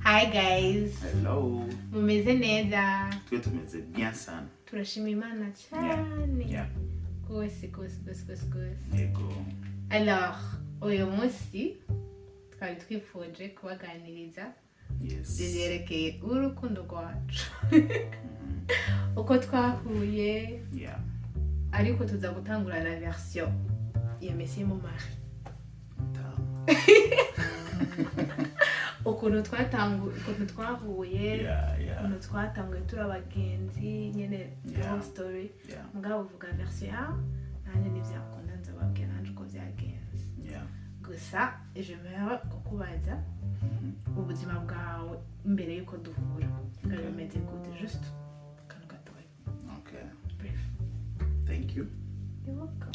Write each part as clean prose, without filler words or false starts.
Hi guys. Hello. Mumeze neza. Twe tumeze bien sana. Turashimiye Imana cyane. Yeah. Gose. Yego. Alors, uyu munsi twari twifuje kubaganiriza byerekeye urukundo rwacu. Uko twahuye. Yeah. Ariko tuza gutangura la version ya Messi mon mari. Ukuntu twahuye, ukuntu twatanguye turabagenzi nyene whole story. Mugabo uvuga version ya nanje nivyakunda nzababwira nanje uko vyagenze. Gusa j'aimerais kukubaza ubuzima bwawe imbere yuko duhura. Bimeze gute just kanu gatoya. Okay. Brief. Thank you. You're welcome.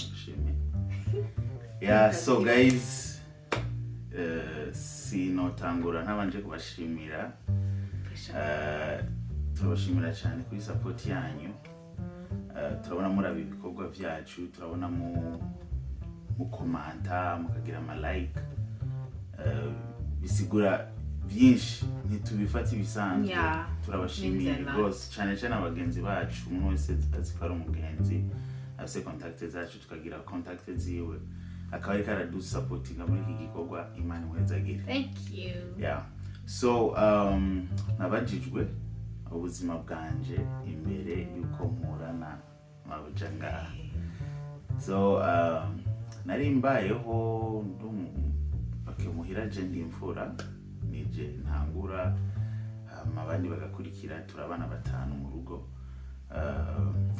Yeah, so guys, sinotangura ntabanje kubashimira. Turabashimira cyane kuri support yanyu. Turabona muri ibikorwa byacu, turabona mu komanta, mukagira ama like. Bisigura byinshi ntitubifata ibisanzwe. Turabashimiye gose cyane cyane abagenzi bacu, umuntu wese azikora umugenzi. Afise contact zacu tukagira contact ziwe. Akaba ari karadu supportinga muri iki gikorwa Imana ibaduhezagirire. Thank you. Yeah. So nabajijwe ubuzima bwanje imbere yuko mpurana mabujanga. So nari mbayeho muhira je ndimfura nije ntangura abandi bagakurikira turabana batanu mu rugo.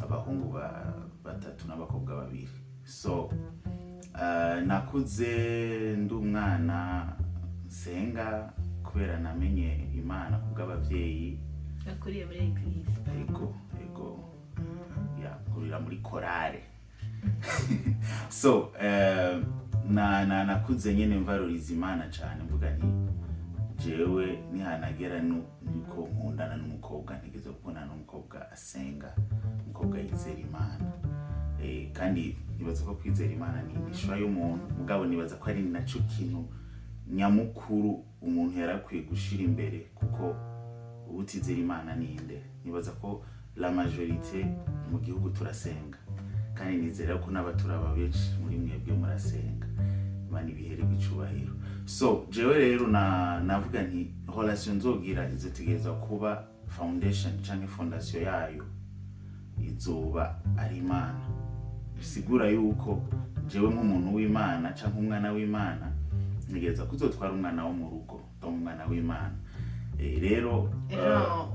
Abahungu batatu n'abakobwa babiri. So nakuze ndi umwana senga kubera namenye Imana kubw'abavyeyi. Nakuriye muri eglise. Yego. Yeah, kurira muri korale. So nakuze nyene mvaruriza Imana cyane mvuga nti jewe nihanagera nuko nkundana n'umukobwa ntigeze kubona n'umukobwa asenga, umukobwa yizera Imana. Kandi nibaza ko kwizera Imana ni ishwa y'umuntu, mugabo nibaza ko ari naco kintu nyamukuru umuntu yarakwiye gushira imbere, kuko ubutizera Imana ninde. Nibaza ko la majorité mu gihugu turasenga, kandi nizera ko n'abaturaba benshi muri mwebwe murasenga. Imana ibihere bicubahiro. So jewe rero navuga nti relation nzogira izotegeza kuba foundation canke fondation yayo izoba ari Imana. Bisigura yuko jewe nk'umuntu w'Imana canke umwana w'Imana nigeza kuzotwara umwana wo mu rugo, umwana w'Imana. Rero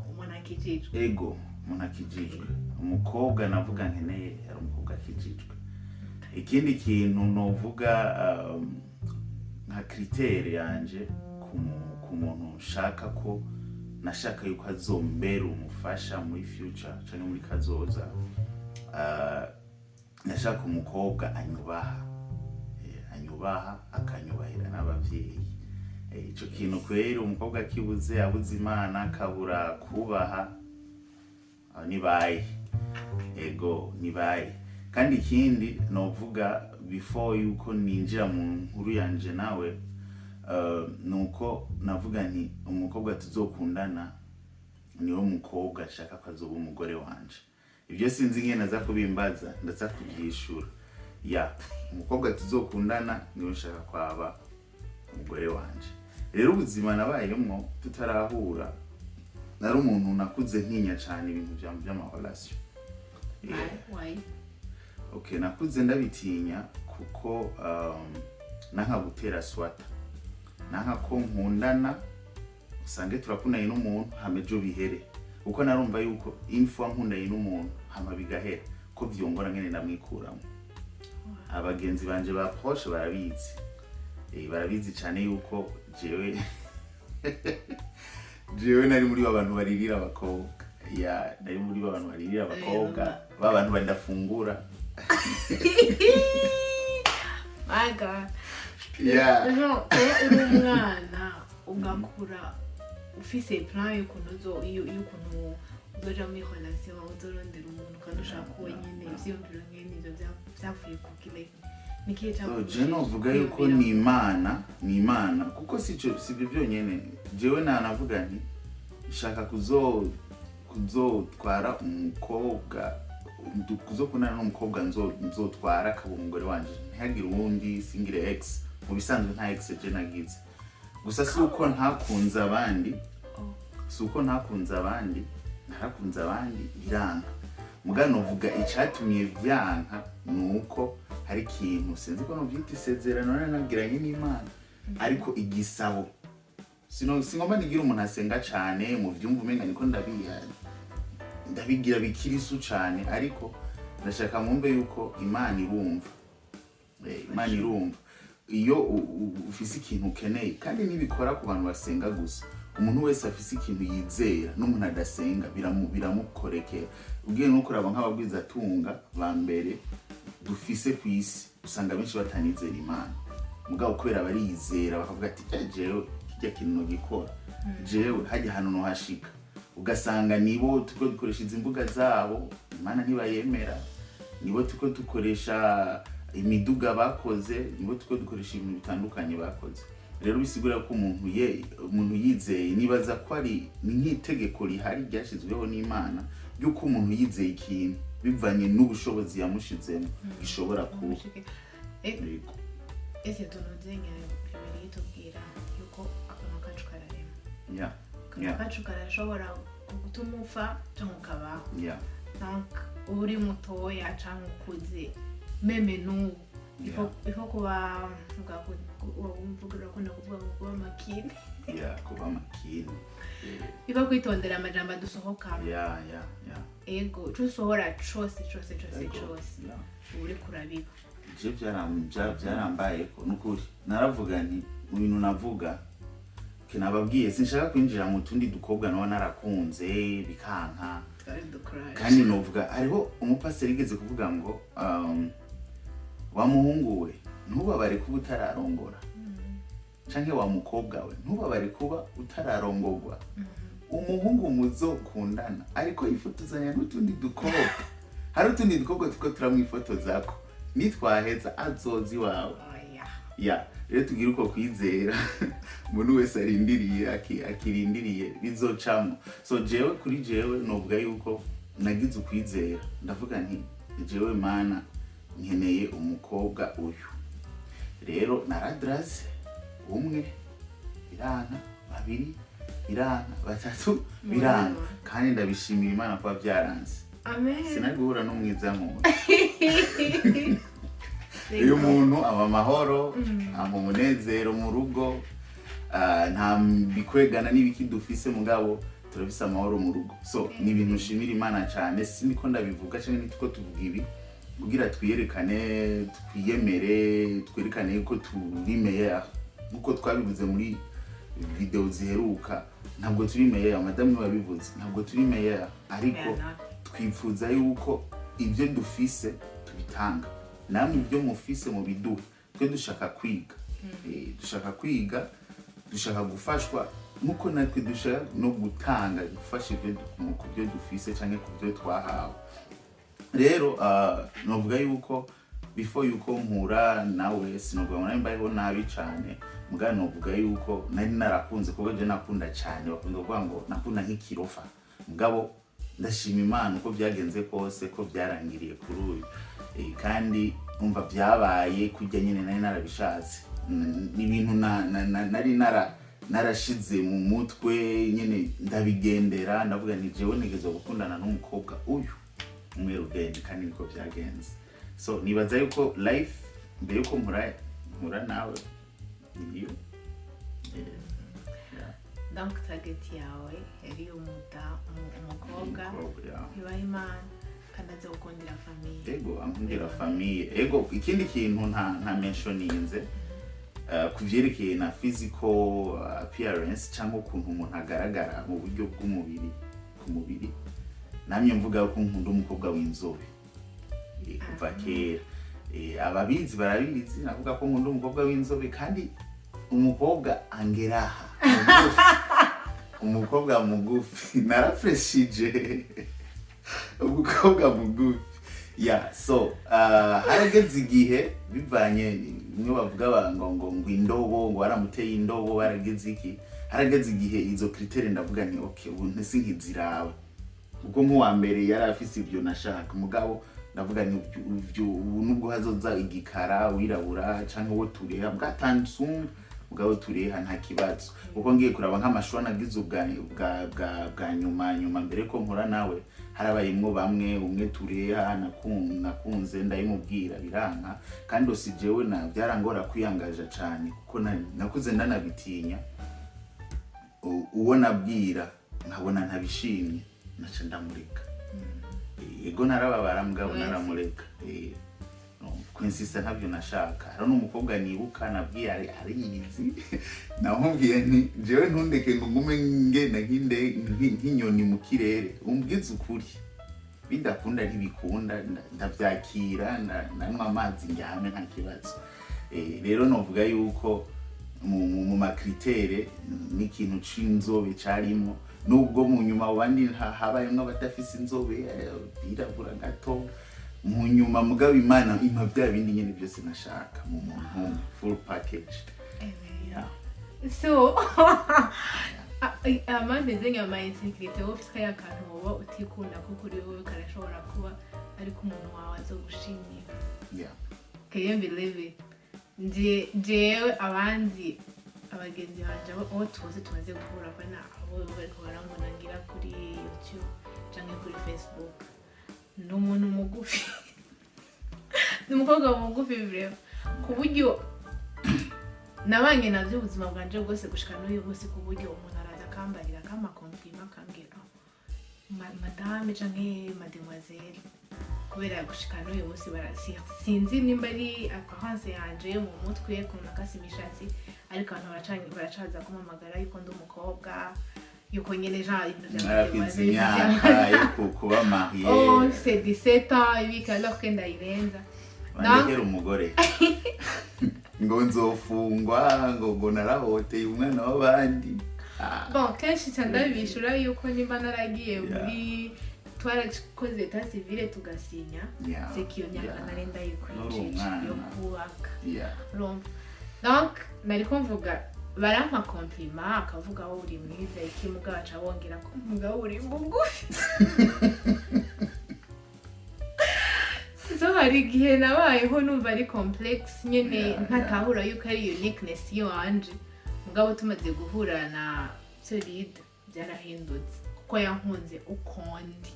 umuntu akijijwe. Ego, umuntu akijijwe. Umukobwa navuga nkeneye ari umukobwa akijijwe. Ikindi kintu novuga nka critère yanje ku muntu nshaka ko nashaka yuko azombera umufasha muri future canke muri kazoza. Nashaka umukobwa anyubaha akanyubahira n'abavyeyi. Ico kintu kwera umukobwa kibuze abuze Imana akabura kubaha nibaye. Ego nibaye. Kandi ikindi novuga before yuko ninjira mu nkuru yanje nawe, nuko navuga nti umukobwa tuzokundana niwo mukobwa nshaka ko azoba umugore wanje. Ibyo sinzi ngene naza kubimbaza ndaza kubyishura. Umukobwa tuzokundana niwe nshaka kwaba umugore wanje. Rero ubuzima nabayemwo tutarahura, nari umuntu nakuze ntinya cyane ibintu by'amarelation. Why? Okay, nakuze ndabitinya kuko nanka gutera swata. Nanka ko nkundana usange turakundanye n'umuntu hamejo bihere. Uko narumva yuko info nkundanye n'umuntu hama bigahera ko vyongora ngene ndamwikuramo. Abagenzi banje ba proche barabizi. Barabizi cyane yuko jewe nari muri abantu baririra abakobwa. Nari muri abantu baririra abakobwa, babantu bandafungura. My God. No, uri umwana ugakura ufise plan y'ukuntu uzoja muri relation uzorondera umuntu kandi ushaka wenyine ivyiyumviro nkene ivyo vyavuye kukile Nikita je novuga yuko ni Imana kuko sivyo byonyene jewe navuga nti shaka kuzotwara umukobwa kuzokundana n'umukobwa nzotwara akaba umugore wanje ntihagire uwundi singire ex mu bisanzwe nta ex je nagize gusa suko ntakunze abandi narakunze abandi biranka mugano vuga icatumye byanka nuko hari ikintu sinzi ko novyita isezerano nagiranye n'Imana ariko igisabo singomba nigira umuntu asenga cane mu vyumva umenga niko ndabigira bikirisu cane ariko ndashaka mumbe yuko Imana irumva iyo ufise ikintu ukeneye kandi nibikora ku bantu basenga gusa umuntu wese afise ikintu yizera n'umuntu adasenga biramukorekera ubwiye nuko uraba nk'ababwiza tunga ba mbere dufise kwisi usanga benshi batanizera Imana mugabo kubera barizera bakavuga ati jewe kijya kintu gikora jewe hajya hano no hashika ugasanga nibo tuko dukoresha izimbuga zabo Imana ntibayemera nibo tuko dukoresha imiduga bakoze nibo tuko dukoresha ibintu bitandukanye bakoze rero bisigura ko umuntu yizeye nibaza ko ari nk'itegeko rihari ryashizweho n'Imana yuko umuntu yizeye ikintu bivanye n'ubushobozi yamushizemo gishobora kuba ese tunozenya bibiri tubwira yuko akantu kacu kararema kacu karashobora gutuma upfa cyangwa ukabaho donc uri mutoya cyangwa ukuze meme n'ubu ifo kuba mvugira ko ndakuvuga ngo kuba makini kuba makini ifo kwitondera amajambo dusohokamo ego tusohora cyose uri kurabiba je byarambaye ko nukuri naravuga nti mu bintu navuga kinababwiye sinshaka kwinjira mu tundi dukobwa nawe narakunze bikanka kandi novuga ariho umupasiteri igeze kuvuga ngo wa muhungu we ntubabare kuba utararongora canke wa mukobwa we ntubabare kuba utararongorwa umuhungu muzokundana ariko yifotozanya n'utundi dukobwa hari utundi dukobwa tuko turamwifotozako nitwaheza azozi wawe rero tugira uko kwizera umuntu wese arindiriye akirindiriye bizocamo so jewe kuri jewe novuga yuko nagize ukwizera ndavuga nti jewe Mana nkeneye umukobwa uyu rero naradraze umwe biranka babiri biranka batatu biranka kandi ndabishimira Imana kwa byaranze amen sinaguhura n'umwiza nk'uwo uyu muntu aba amahoro aba umunezero mu rugo nta bikwegana n'ibiki dufise mugabo turabise amahoro mu rugo so ni ibintu nshimira Imana cyane siniko ndabivuga cyane nituko tuvuga ibi kugira twiyerekane twiyemere twerekane yuko turi meilleur nkuko twabivuze muri video ziheruka ntabwo turi meilleur madamu wabivuze ntabwo turi meilleur ariko twifuza yuko ibyo dufise tubitanga namwe ibyo mufise mu biduha twe dushaka kwiga dushaka gufashwa nkuko natwe dushaka no gutanga gufasha ibyo dufise cyane ku byo twahawe rero novuga yuko before yuko mpura nawe sinovuga ngo mbayeho nabi cyane mugabo novuga yuko nari narakunze kuko je nakunda cyane bakunda kuvuga ngo nakunda nk'ikirofa mugabo ndashima Imana uko byagenze kose ko byarangiriye kuri uyu kandi umva byabaye kujya nyine nari narabishatse ibintu nari narashize mu mutwe nyine ndabigendera ndavuga nti jewe nigeze gukundana n'umukobwa uyu umwe rugende kandi niko byagenze so nibaza yuko life mbere yuko mpura nawe iyo donc target yawe yari umukobwa ibaha Imana kandi aze gukundira famille ego ankundira famille ego ikindi kintu nta mentioninze kuvyerekeye na physical appearance cyangwa ukuntu umuntu agaragara mu buryo bw'umubiri ku mubiri namye mvuga ko nkunda umukobwa w'inzobe kuva kera ababizi barabizi navuga ko nkunda umukobwa w'inzobe kandi umukobwa angeraha umukobwa mugufi narafreshije umukobwa mugufi Yeah, so harageze igihe bivanye nimwe bavuga ngo indobo ngo waramuteye indobo warageze iki harageze igihe izo critere ndavuga ni okay ubu ntisi nkizirawe ubwo nk'uwa mbere yari afise ibyo nashaka mugabo ndavuga ni ubu nubwo hazoza igikara wirabura canke wo tureha bwatanzumva mugabo tureha nta kibazo kuko ngiye kuraba nk'amashusho nagize bwa nyuma mbere ko nkora nawe harabayimwo bamwe umwe tureha nakunze ndayimubwira biranka kandi osijewe na byarangora kwiyangaja cyane kuko nakuze ndanabitinya uwo nabwira nkabona ntabishimye naca ndamureka yego narababara mugabo naramureka kwinsista ntabyo nashaka hari n'umukobwa nibuka nabwiye ariyizi namubwiye nti jewe ntundeke ngume ngenda nk'inyoni mu kirere umbwize ukuri bidakunda ntibikunda ndavyakira nanywa amazi njyame nta kibazo rero novuga yuko mu makritere n'ikintu c'inzobe carimo nubwo mu nyuma abandi habayemwo abadafise inzobe birabura gato mu nyuma mugabo Imana impa bya bindi nyene byose nashaka mu muntu full package. Yeah. So amazing ama insecurity office ya kantu wowe utikunda ko kuri wowe karashobora kuba ariko umuntu wawe azogushimira. Yeah. Can you believe it? Jewe abanzi abagenzi banje abo tuzi tumaze guhura bana abo bariko barambona ngira kuri YouTube canke kuri Facebook. N'umuntu mugufi n'umukobwa mugufi vreo ku buryo nabanye navyo ubuzima bwanje bwose gushika n'uyu munsi ku buryo umuntu araza kambarira kama compliment akambwira madame canke mademoiselle kubera gushika n'uyu munsi barasiya sinzi nimba ari apparence yanje mu mutwe ku nakasi mishatsi ariko abantu baracaza kumamagara yuko ndi umukobwa yuko nyene ja ibintu bya kuba marié oh c'est 17 ans ibika alors que ndayirenza ndagera umugore ngo nzofungwa ngo narahoteye umwana w'abandi bon kenshi ndabishura yuko nimba naragiye muri twarakoze état civil tugasinya c'est qu'il y a narenda yo kubaka donc nariko mvuga barampa compliment akavuga aho uri mwiza iki mugaca bongera ko mugabo uri mugufi so hari igihe nabayeho numva ari complex nyene ntatahura yuko ari uniqueness yo anje mugabo tumaze guhura na solide byarahindutse kuko yankunze ukondi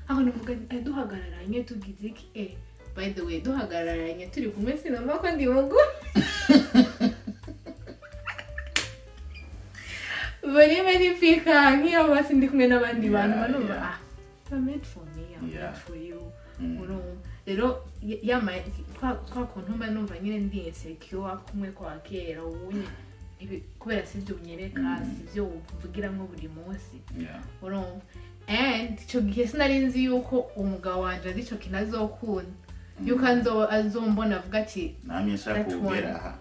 aho nuvuga duhagararanye tugize iki by the way duhagararanye turi kumwe sinumva ko ndi mugufi bari magnifica nk'iyo basi ndi kumwe n'abandi bantu banumva I'm made for me, I'm made for you. Rero kwa kuntu mba numva nyine ndi insecure kumwe kwa kera ubunye kubera sivyo unyereka sivyo uvugira nko buri munsi urumva and ico gihe sinari nzi yuko umugabo wanje arico kinazokunda yuko azombona avuga ati namye nshaka kugera aha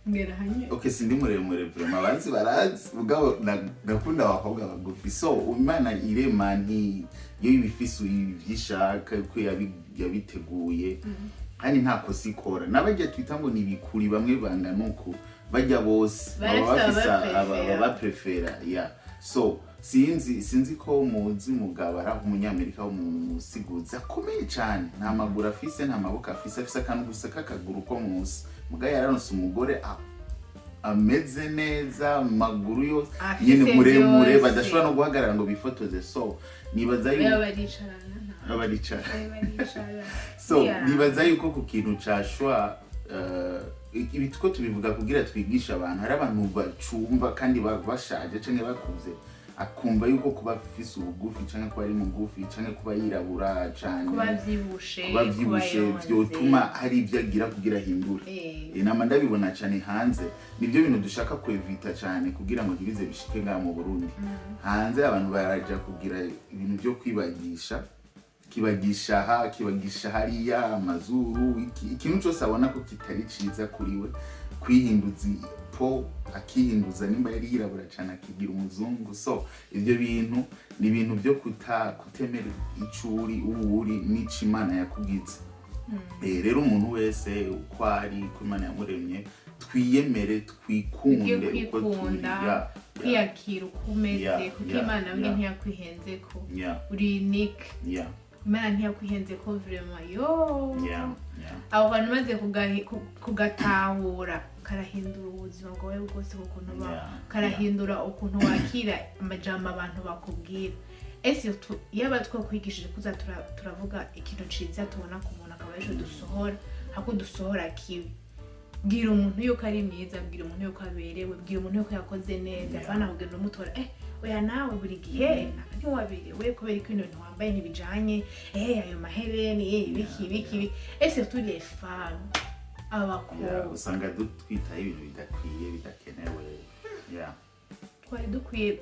ngera hanye okay sindi muremure vraiment abanzi barazi mugabo nakunda abakobwa bagufi so Imana irema nti yo ibifise ivyishaka ko yabiteguye kandi nta kosikora nabaje twita ngo nibikuri bamwe bangana uko bajya bose aba prefera yeah so sinzi ko muzi mugabo ari umunyamerika w'umusiguza akomeye cyane nta maguru afise nta maboko afise akantu gusa kakaguru ko munsi mugabo yararonse umugore ameze neza maguru yose nyene muremure badashobora no guhagarara ngo bifotoze so nibaza baricara so nibaza yuko ku kintu cashwa ibitiko tubivuga kugira twigisha abantu hari abantu bacumva kandi bashaje canke bakuze akumva yuko kuba afise ubugufi canke kuba ari mugufi canke kuba yirabura canke kuba vyibushe vyotuma hari ivyo agira kugira hindura nama ndabibona cane hanze nivyo bintu dushaka kwevita cane kugira ngo ntibize bishike nga mu Burundi hanze abantu baraja kugira ibintu byo kwibagisha kibagisha hariya amazuru ikintu cyose abona ko kitari ciza kuri we kwihinduza po akihinduza nimba yari yirabura cyane akigira umuzungu. So ibyo bintu ni ibintu byo kutemera icuri uwuri n'ico Imana yakugize. Rero umuntu wese uko ari ko Imana yamuremye twiyemere twikunde uko turi kwiyakira uko umeze kuko Imana mbwe ntiyakwihenze ko uri unique. Imana ntiyakwihenze ko vraiment abo bantu maze kugatahura karahindura ubuzima bwawe bwose ukuntu karahindura ukuntu wakira amajambo abantu bakubwira. Ese yaba twakwigishije kuza turavuga ikintu ciza tubona ku muntu akaba ejo dusohora hako dusohora kibi. Bwira umuntu yuko ari mwiza, bwira umuntu yuko aberewe, bwira umuntu yuko yakoze neza. Bana kugenda umutora oya nawe buri gihe ntabwo waberewe kubera ko ibintu wambaye ntibijanye ayo mahereni ibiki. Ese turi les femmes abakobwa usanga twitaye ibintu bidakwiye bidakenewe. Twari dukwiye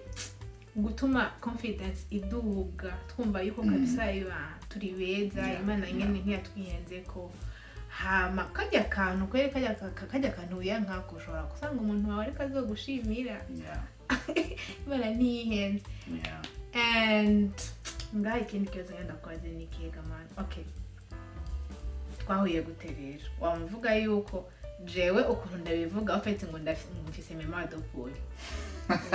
gutuma confidence iduga twumva yuko kabisa turi beza. Imana nyene ntiyatwihenze ko hama kajya kantu kwere kajya kantu yankako ushobora kusanga umuntu wawe ariko azogushimira. Imana ntiyihenze. And ngaho ikindi kibazo yenda kwaze nikiga man. Okay, twahuye gute rero? Wamuvuga yuko jewe ukuntu ndabivuga ufite ngo ndafise memoire de poule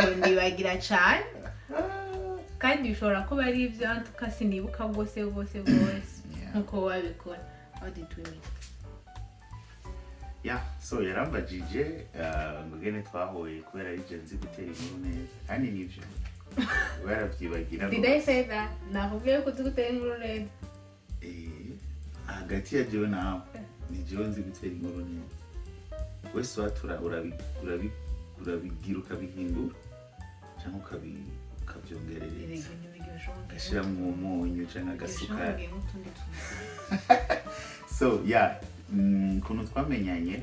ngo ndibagira cyane kandi bishobora kuba ari ibyo tukasi nibuka gose nkuko wabikora. How did we meet? So yarambajije ngene twahuye kubera ari jenzi gutera inkuru neza kandi nivyo barabyibagira. Did I say that? Nakubwiye ko tugutera inkuru neza. Hagati ya jewe nawe ni jewe nzi gutera inkuru neza. Wese watura urabigira ukabihindura cyangwa ukabyongerereza gashira mu munyu cyangwa agasukari. So kuntu twamenyanye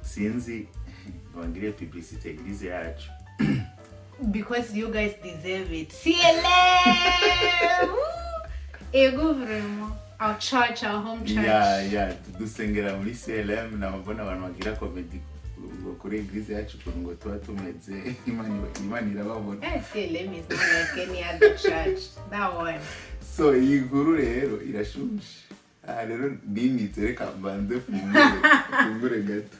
sinzi bangire publicité eglise yacu because you guys deserve it. CLM ego vraiment our church, our home church. Dusengera muri CLM na mabona abantu bagira comedy kuri eglise yacu ngo tuba tumeze Imana irababona. CLM is not like any other church. That one. So iyi nkuru rero irashushe. Rero nimitse reka mbanze fungure gato.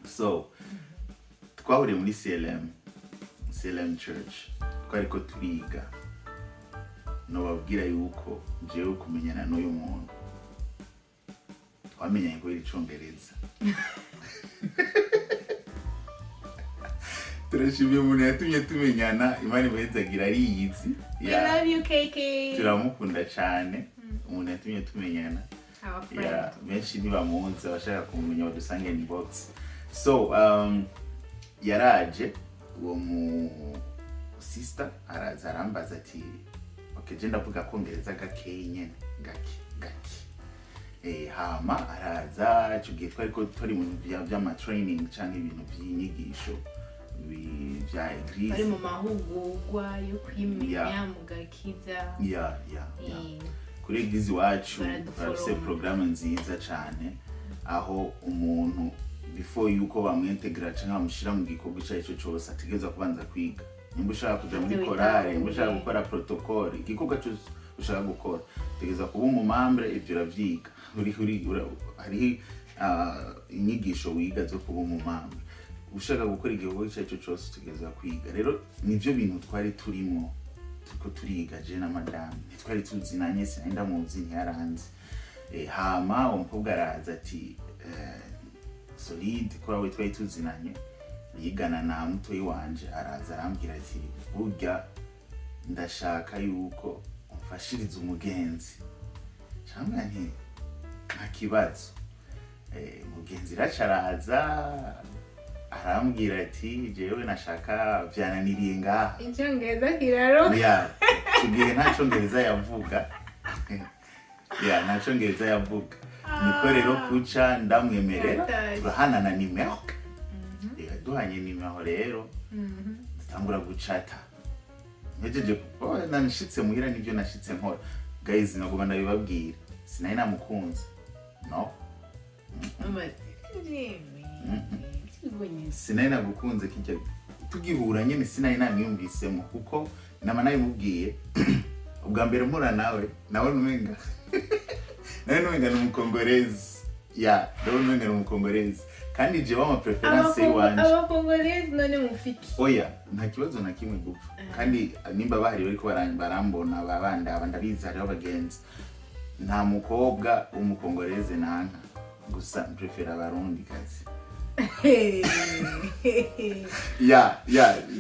So twahuriye muri CLM church twariko turiga. Nobabwira yuko jewe kumenyana n'uyu muntu twamenyanye kubera icongereza. Turashimiye umuntu yatumye tumenyana. Imana ibaduhezagirire ari yizi. I love you KK. Turamukunda cyane umuntu yatumye tumenyana. Benshi ntibamuzi abashaka kumenya badusange inbox. So yaraje uwo mu sister araza arambaza ati okay je ndavuga kongereza gake nyene gake hama araza cyugiye twari mu by'ama training cyangwa ibintu by'inyigisho bya eglise ari mu mahugurwa yo kwimenya mu gakiza. Kuri eglise wacu bafite programme nziza cyane aho umuntu before yuko bamwintegra cyangwa bamushira mu gikorwa cyacu cyose ategeza kubanza kwiga. Nimba ushaka kuja muri korale, nimba ushaka gukora protocole, igikorwa cyose ushaka gukora tegeza kuba umumambre ibyo uravyiga. Hari inyigisho wiga zo kuba umumambre. Ushaka gukora igikorwa cyacu cyose tegeza kwiga. Rero nivyo bintu twari turimo tuko turiga je na madame. Twari tuzinanye sinenda muzi ntiyaranze. Hama umukobwa araza ati solide kora we twari tuzinanye yigana na mutoyi wanje araza arambwira ati burya ndashaka yuko umfashiriza umugenzi. Cyangwa nti nta kibazo. Umugenzi racaraza arambwira ati jewe nashaka byananiriye ngaha. Icyongereza kiraro. Tugiye nta cyongereza yavuga. Nta cyongereza yavuga. Niko rero kuca ndamwemerera turahana na nimero. Duhanye nimero rero dutangura gucata. Ngejeje kuko nanishitse muhira nibyo nashitse nkora. guys nagoma ndabibabwira sinari namukunze no sinari nagukunze kijya tugihura nyene sinari naniyumvisemo kuko nama nabimubwiye ubwa mbere mpura nawe numenga numenga n'umukongorezi numenga n'umukongorezi kandi je wa preference wanje abakongorezi none mufiki oya nta kibazo na kimwe gupfa kandi nimba bahari bariko barambona babandi abandabizi hari abagenzi nta mukobwa umukongorezi nanka gusa prefera abarundi kazi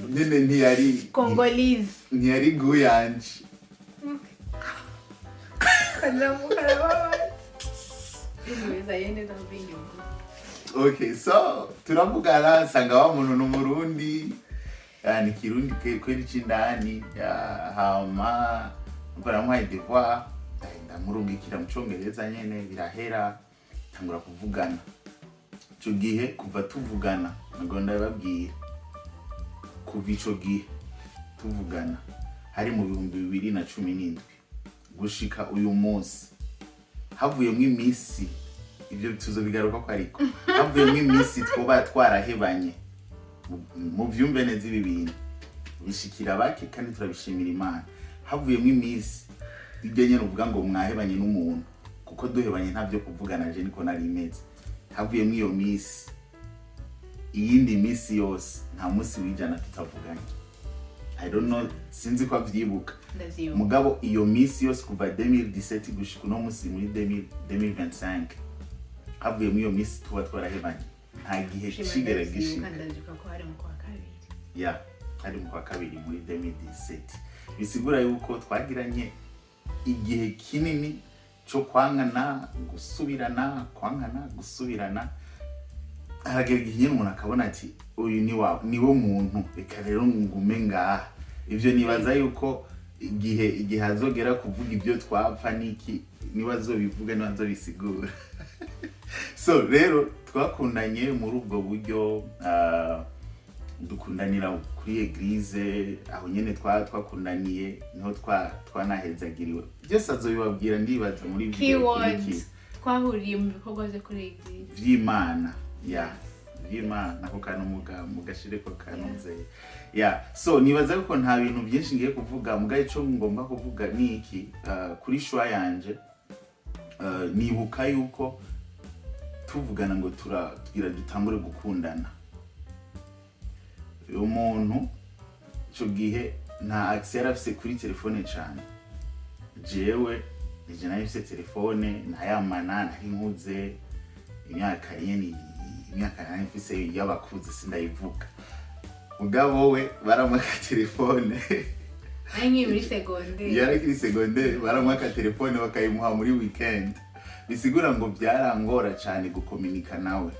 nene ntiyari Congolese ntiyari guyanje okay so turavugana sanga wa muntu n'umurundi ni Kirundi kweli cindani hama baramuhaye devoir ndamurungikira mu Congereza nyene birahera tangura kuvugana ico gihe kuva tuvugana ngo ndababwira kuva ico gihe tuvugana hari mu 2017 gushika uyu munsi havuyemo imisi ibyo tuzobigaruka ko ariko havuyemo imisi twoba twarahebanye mu vyumve neza ibintu bishikira bake kandi turabishimira Imana havuyemo imisi igenye uvuga ngo mwahebanye n'umuntu kuko duhebanye ntavyo kuvugana je niko nari imeze havuyemo iyo misi iyindi misi yose nta musi wijana tutavuganye I don't know sinzi ko avyibuka mugabo iyo misi yose kuva 2017 gushika no musi muri 2025 havuyemo iyo misi tuba twarahebanye nta gihe kigere gishika hari mu kwa kabiri muri 2017 bisigura yuko twagiranye igihe kinini cyo kwangana gusubirana haragera igihe umuntu akabona ati uyu niwo muntu reka rero ngume ngaha ivyo nibaza yuko igihe hazogera kuvuga ibyo twapfa niki nibazobivuga nibazobisigura so rero twakundanye muri ubwo buryo dukundanira kuri eglise aho nyene twakundaniye niho twanahezagiriwe byose azobibabwira ndibaza muri video twahuriye mu bikorwa byo kuri eglise vy'Imana vy'Imana ko kantu mugashire ko kanonze so nibaza ko nta bintu byinshi ngiye kuvuga mugaye ico ngomba kuvuga niki kuri shwa yanje nibuka yuko tuvugana ngo tugira dutangure gukundana umuntu ico gihe nta access yarafise kuri telefone cyane jewe nije nafise telefone ntayamana nari nkuze imyaka nafise y'abakuze sindayivuga mugabo we baramwaka telefone Anyi muri secondaire yari kuri secondaire baramwaka telefone bakayimuha muri weekend bisigura ngo byarangora cyane gukomunika nawe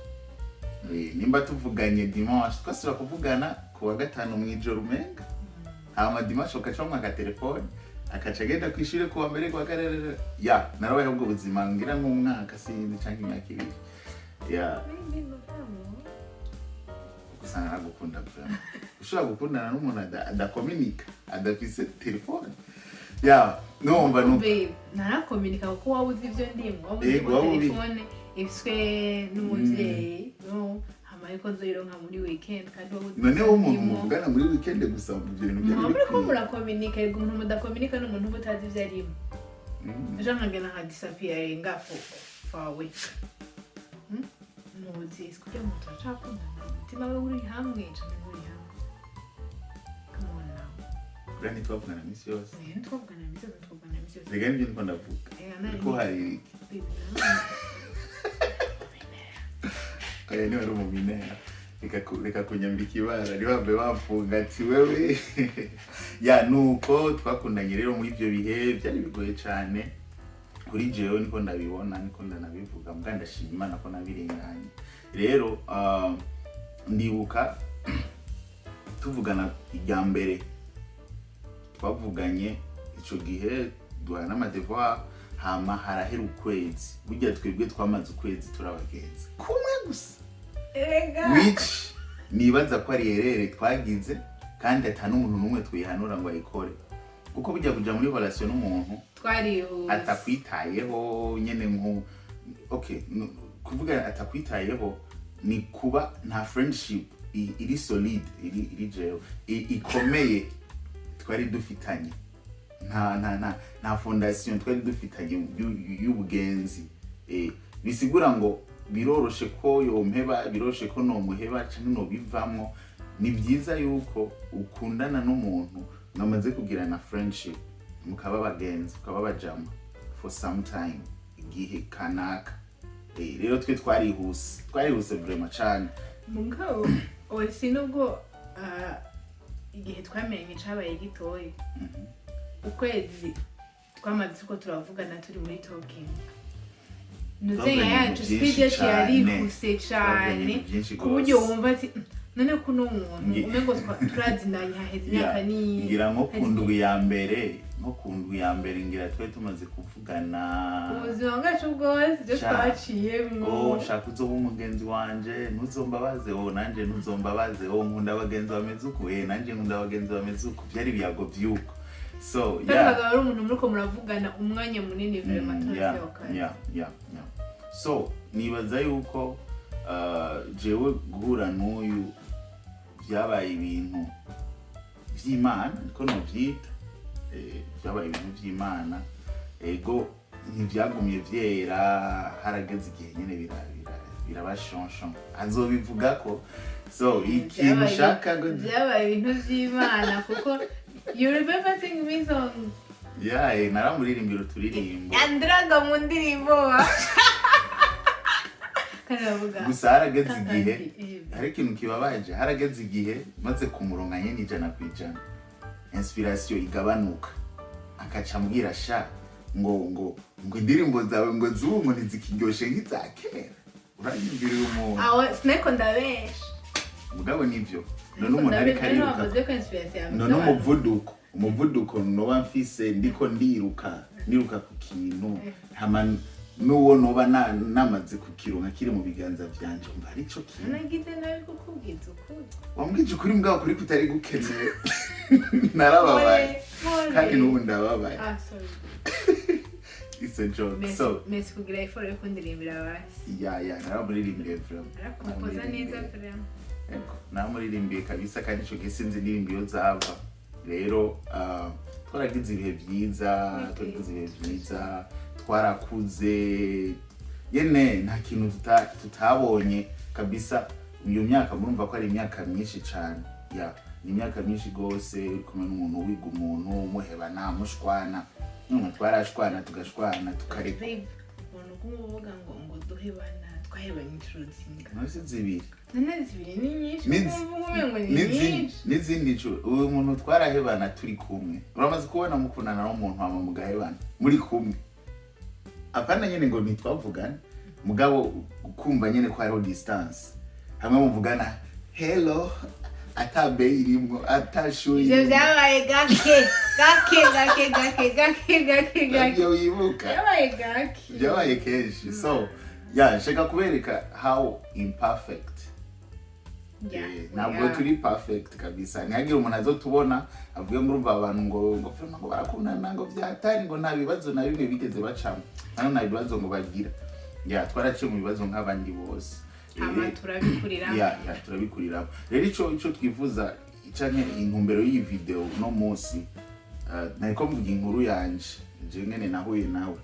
nimba tuvuganye dimanche twasura kuvugana kuwa gatanu mwijoro umenga hama dimanche ukacomwa telefone akaca agenda kwishire kuwa mbere kwa karere narabaye ubwo buzima ngira nk'umwaka sinzi canke imyaka ibiri usanga gukunda vraiment ushobora gukundana n'umuntu adakomunika adafise telefone numva narakomunika kuko wabuze ivyo ndimo wabuze telefone ifiswe n'umuvyeyi ariko nzoyironka muri weekend kandi wabuze none wo muntu muvugana muri weekend gusa mu bintu byari ko murakomunika ego umuntu mudakomunika n'umuntu butazi ivyo arimo ejo nkagena nka disappear ngafu fawe muzi kugira ngo turacakundana umutima we uri hamwe cyane uri hamwe come on now kandi twavugana misi yose twavugana misi yose rega nibyo ndiko ndavuga ko hari ni wari umuminera reka kunyambika ibara niwambe wamfunga ati wewe nuko twakundanye rero muri ibyo bihe byari bigoye cyane kuri jewe niko ndabibona niko ndanabivuga mbwa ndashima Imana ko nabirenganye rero ndibuka tuvugana ijya mbere twavuganye ico gihe duhana n'amadevoir hama harahera ukwezi burya twebwe twamaze ukwezi turabagenzi kumwe gusa which nibaza ko ari erere twagize kandi ata n'umuntu n'umwe twihanura ngo ayikore kuko burya kuja muri relation n'umuntu atakwitayeho nyene nko okay kuvuga atakwitayeho ni kuba nta friendship iri solide iri jewe ikomeye twari dufitanye nta fondation twari dufitanye y'ubugenzi bisigura ngo biroroshe ko yompeba biroroshe ko nomuheba canke no bivamwo ni byiza yuko ukundana n'umuntu mwamaze kugirana friendship mukaba bagenzi mukaba bajama for some time igihe kanaka rero twe twarihuse vraiment cyane mugabo osi nubwo igihe twamenye cabaye gitoye ukwezi twamaze ko turavugana turi muri talking nuzenga yacu speed yarihuse cyane kuburyo wumva ati none kuno umuntu umengo turazinanye haheze imyaka ni ngira nko kundwi ya mbere ngira twe tumaze kuvugana ubuzima bwacu bwose byo twaciyemwo shaka uzoba umugenzi wanje ntuzombabaze nanje ntuzombabaze nkunda abagenzi bameze uko nanje nkunda abagenzi bameze uko byari byago vyuko so ari umuntu muriko muravugana umwanya munini vraiment so nibaza yuko jewe guhura n'uyu byabaye ibintu vy'Imana niko novyita byabaye ibintu vy'Imana ego ntivyagumye vyera harageze igihe nyene birabashonshon azobivuga ko so ikintu shaka ngo byabaye ibintu vy'Imana kuko you remember singing me songs naramuririmbira uturirimbo andraga mu ndirimbo gusa harageze igihe hari ikintu kibabaje harageze igihe maze kumuronka nyene 100% inspiration igabanuka akaca mbwira sha ngo indirimbo zawe ngo zubu ntizikiryoshe nk'izakera uranyumvira umuntu sineko ndabesha mugabo nivyo none umuntu ari kariruka none umuvuduko noba mfise ndiko ndiruka ku kintu nuwo noba namaze kukironka kiri mu biganza vyanje umva arico kintu nagize nawe kukubwiza ukuri wambwije ukuri mbwa kuri kutari gukeneye narababaye kandi n'ubu ndababaye sorry it's a joke so mesi kugira effort yo kundirimbira basi naramuririmbira vraiment arakompoza neza vraiment namurimbiye kabisa kandi ico gihe sinzi indirimbo iyo zava rero twaragize ibihe vyiza twarakuze yene nta kintu tutabonye kabisa iyo myaka murumva ko ari imyaka myinshi cyane ni imyaka myinshi gose uri kumwe n'umuntu wiga umuntu umuhebana mushwana twarashwana tugashwana tukareka umuntu kumuvuga ngo duhebana twahebanye inshuro zinga nose zibiri ni nyinshi n'izindi nshuro uyu muntu twarahebana turi kumwe uramaze kubona mukundana n'umuntu hama mugahebana muri kumwe apana nyene ngo ntitwavugana mugabo kumva nyene ko hariho distance hamwe muvugana hello atabe irimwo atashuye ivyo vyabaye gake wibuka vyabaye kenshi so shaka kubereka how imperfect ntabwo turi perfect kabisa ntihagire umuntu azotubona avuge ngo urumva abantu ngo barakundana ngo vyatari ngo nta bibazo na bimwe bigeze bacamo hano nta bibazo ngo bagira twaraciye mu bibazo nk'abandi bose turabikurira rero ico twifuza canke intumbero y'iyi video no munsi nariko mvuga inkuru yanje je ngene nahuye nawe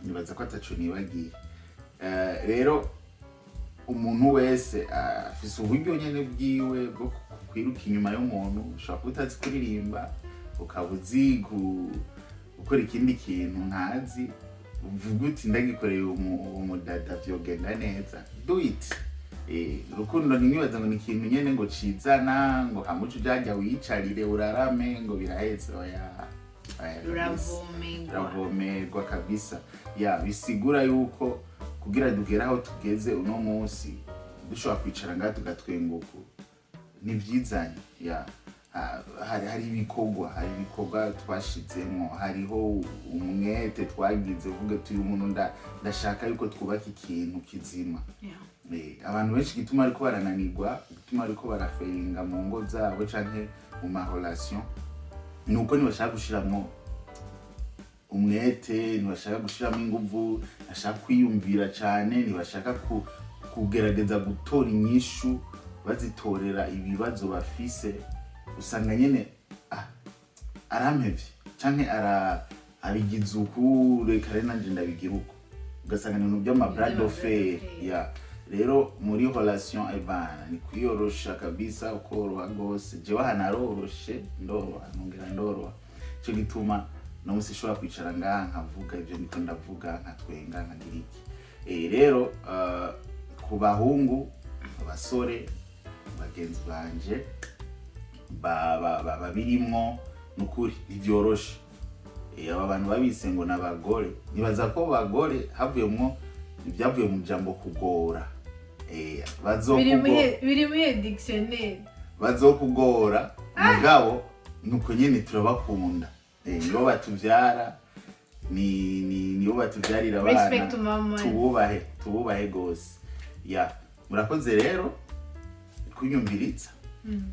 nibaza ko ataco nibagiye rero umuntu wese afise uburyo nyene bwiwe bwo kwiruka inyuma y'umuntu ushobora kuba utazi kuririmba ukaba uzi gukora ikindi kintu ntazi uvuga uti ndagikoreye umudada vyogenda neza do it urukundo ntibibaza ngo ni ikintu nyene ngo cizana ngo hamuco ujajya wiyicarire urarame ngo biraheze uravomerwa kabisa bisigura yuko kugira dugera aho tugeze uno munsi dushobora kwicara ngaha tugatwenguka ntivyizanye hari ibikorwa twashizemwo hariho umwete twagize uvuga tuyu umuntu ndashaka yuko twubaka ikintu kizima abantu benshi gituma ariko barananirwa gituma ariko baraferinga mu ngo zabo canke mu ma relation nuko ntibashaka gushiramwo umwete, ntibashaka gushiramo inguvu, bashaka kwiyumvira cyane, ntibashaka kugerageza gutora inyishu bazitorera ibibazo bafise. Usanga nyene arampevye canke abigize uku, reka rero nanje ndabigira uko, ugasanga ibintu by'amabras de fer. Rero muri relation ebana ni kwiyorosha kabisa, ukoroha gose. Jewe hanaroroshe, ndoroha, nongera ndoroha. Cyo gituma no musi shobora kwicara ngaha nkavuga ivyo niko ndavuga, nkatwenga, nkagira iki. Rero ku bahungu, abasore, bagenzi banje babirimwo, nukuri ntivyoroshe. Aba bantu babise ngo n'abagore, nibaza ko bagore havuyemwo ibyavuye mu jambo kugora. Biri muri dictionnaire, bazokugora mugabo nuko nyene turabakunda. Nibo batuvyara, nibo batuvyarira abana, tububahe gose. Murakoze rero kunyumviritsa.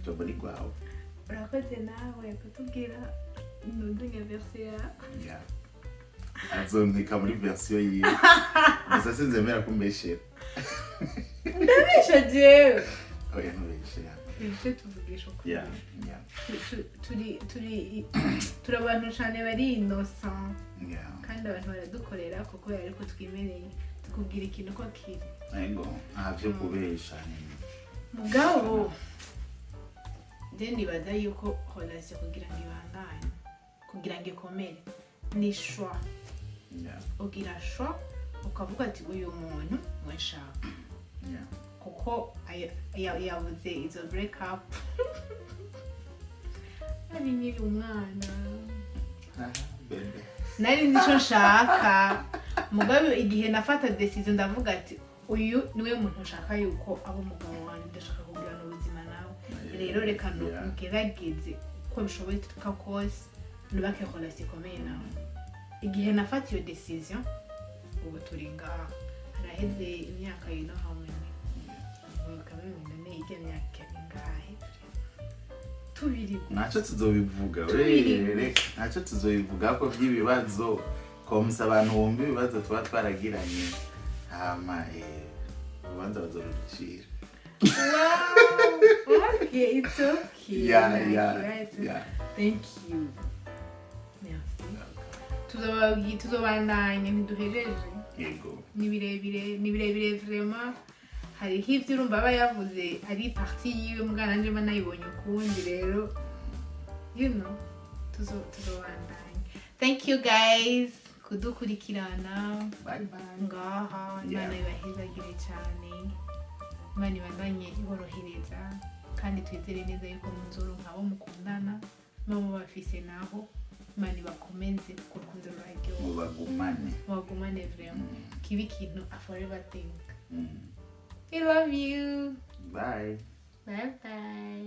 Jobo ni gwawe. Urakoze nawe kutubwira nundunye version ya. Azondika muri version yiwe. Gusa sinzemera kumbeshera. Ndabesha jewe. Oya ntubeshera. Icyo tuvugisha ukuri. Turi abantu cyane bari innocent. Kandi abantu baradukorera kuko ariko twimereye tukubwira ikintu ko kiri. Ego, ntavyo kubesha. Mugabo nibaza yuko relation kugira ngo ibandanye, kugira ngo ikomere, ni choix. Ugira choix ukavuga ati uyu muntu mwashaka. Kuko yabuze izo break up. Ari nyiri umwana. Nari nzi icyo nshaka. Mugabo igihe nafata decision ndavuga ati uyu niwe muntu ushaka yuko abo umugabo wanjye, ndashaka kugirana ubuzima nawe. Rero reka ngerageze uko bishoboye kose nubake relation ikomeye nawe. Igihe nafata iyo decision, ubu turi ngaha, haraheze imyaka yino hamwe. Ijya myaka ingahe tubiri, ntacyo tuzobivuga. Ntacyo tuzobivuga ko by'ibibazo komsa abantu bumva ibibazo tuba twaragiranye, hama ubanza bazorucira. Wow, okay, it's okay. Yeah. Thank you. Merci. Tuzobandanya ntiduhejeje. Yego. Ni birebire vraiment. Hariho ivyo urumva aba yavuze ari parti yiwe, mugana nje manayibonye ukundi. Rero tuzobandanya. Thank you guys kudukurikirana. Bye. Ngaha Imana ibahezagire cyane, Imana ibandanye iborohereza, kandi twizere neza yuko muzoronka abo mukundana no mubafise naho. Imana ibakomeze kuko urukundo ruraryoha. Mubagumane vraiment. Kibi kintu a forever thing. I love you. Bye. Bye bye.